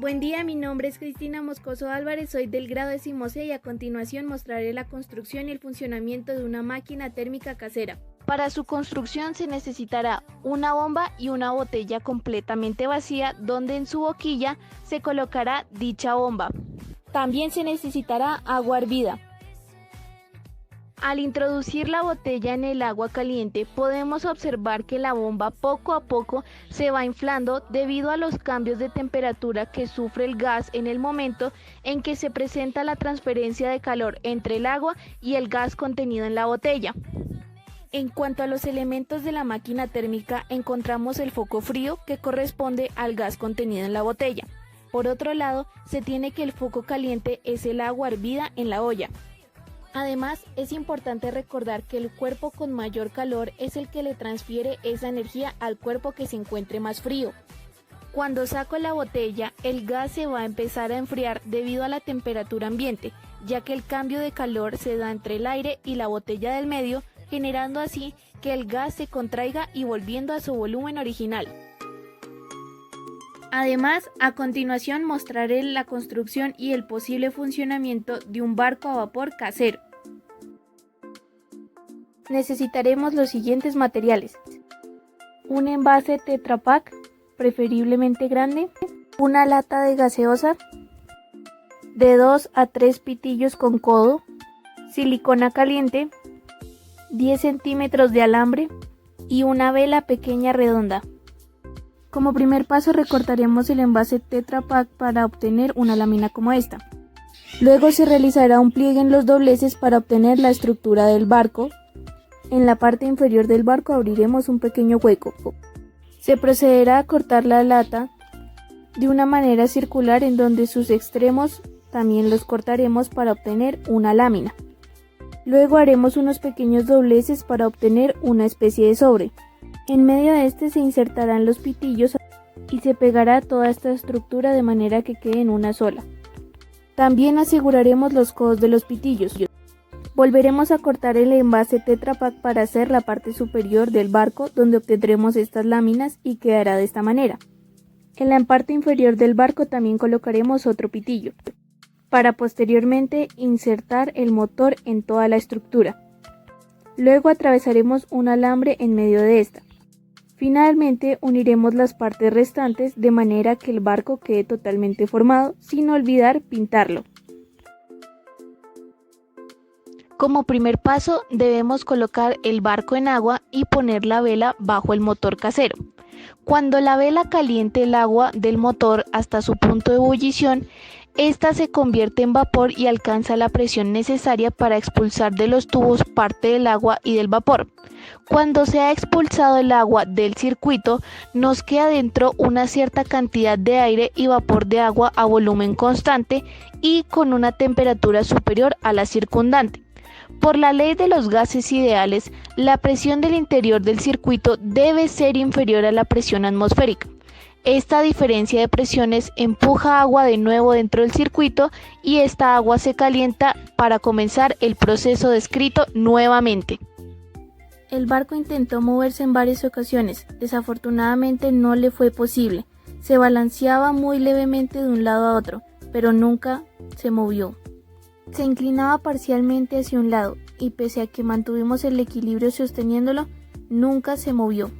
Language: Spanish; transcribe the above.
Buen día, mi nombre es Cristina Moscoso Álvarez, soy del grado 10C y a continuación mostraré la construcción y el funcionamiento de una máquina térmica casera. Para su construcción se necesitará una bomba y una botella completamente vacía donde en su boquilla se colocará dicha bomba. También se necesitará agua hervida. Al introducir la botella en el agua caliente, podemos observar que la bomba poco a poco se va inflando debido a los cambios de temperatura que sufre el gas en el momento en que se presenta la transferencia de calor entre el agua y el gas contenido en la botella. En cuanto a los elementos de la máquina térmica, encontramos el foco frío que corresponde al gas contenido en la botella. Por otro lado, se tiene que el foco caliente es el agua hervida en la olla. Además, es importante recordar que el cuerpo con mayor calor es el que le transfiere esa energía al cuerpo que se encuentre más frío. Cuando saco la botella, el gas se va a empezar a enfriar debido a la temperatura ambiente, ya que el cambio de calor se da entre el aire y la botella del medio, generando así que el gas se contraiga y volviendo a su volumen original. Además, a continuación mostraré la construcción y el posible funcionamiento de un barco a vapor casero. Necesitaremos los siguientes materiales: un envase Tetra Pak, preferiblemente grande, una lata de gaseosa, de 2 a 3 pitillos con codo, silicona caliente, 10 centímetros de alambre y una vela pequeña redonda. Como primer paso recortaremos el envase Tetra Pak para obtener una lámina como esta. Luego se realizará un pliegue en los dobleces para obtener la estructura del barco. En la parte inferior del barco abriremos un pequeño hueco. Se procederá a cortar la lata de una manera circular en donde sus extremos también los cortaremos para obtener una lámina. Luego haremos unos pequeños dobleces para obtener una especie de sobre. En medio de este se insertarán los pitillos y se pegará toda esta estructura de manera que quede en una sola. También aseguraremos los codos de los pitillos. Volveremos a cortar el envase Tetra Pak para hacer la parte superior del barco donde obtendremos estas láminas y quedará de esta manera. En la parte inferior del barco también colocaremos otro pitillo, para posteriormente insertar el motor en toda la estructura. Luego atravesaremos un alambre en medio de esta. Finalmente uniremos las partes restantes de manera que el barco quede totalmente formado, sin olvidar pintarlo. Como primer paso debemos colocar el barco en agua y poner la vela bajo el motor casero. Cuando la vela caliente el agua del motor hasta su punto de ebullición, esta se convierte en vapor y alcanza la presión necesaria para expulsar de los tubos parte del agua y del vapor. Cuando se ha expulsado el agua del circuito, nos queda dentro una cierta cantidad de aire y vapor de agua a volumen constante y con una temperatura superior a la circundante. Por la ley de los gases ideales, la presión del interior del circuito debe ser inferior a la presión atmosférica. Esta diferencia de presiones empuja agua de nuevo dentro del circuito y esta agua se calienta para comenzar el proceso descrito nuevamente. El barco intentó moverse en varias ocasiones, desafortunadamente no le fue posible. Se balanceaba muy levemente de un lado a otro, pero nunca se movió. Se inclinaba parcialmente hacia un lado y pese a que mantuvimos el equilibrio sosteniéndolo, nunca se movió.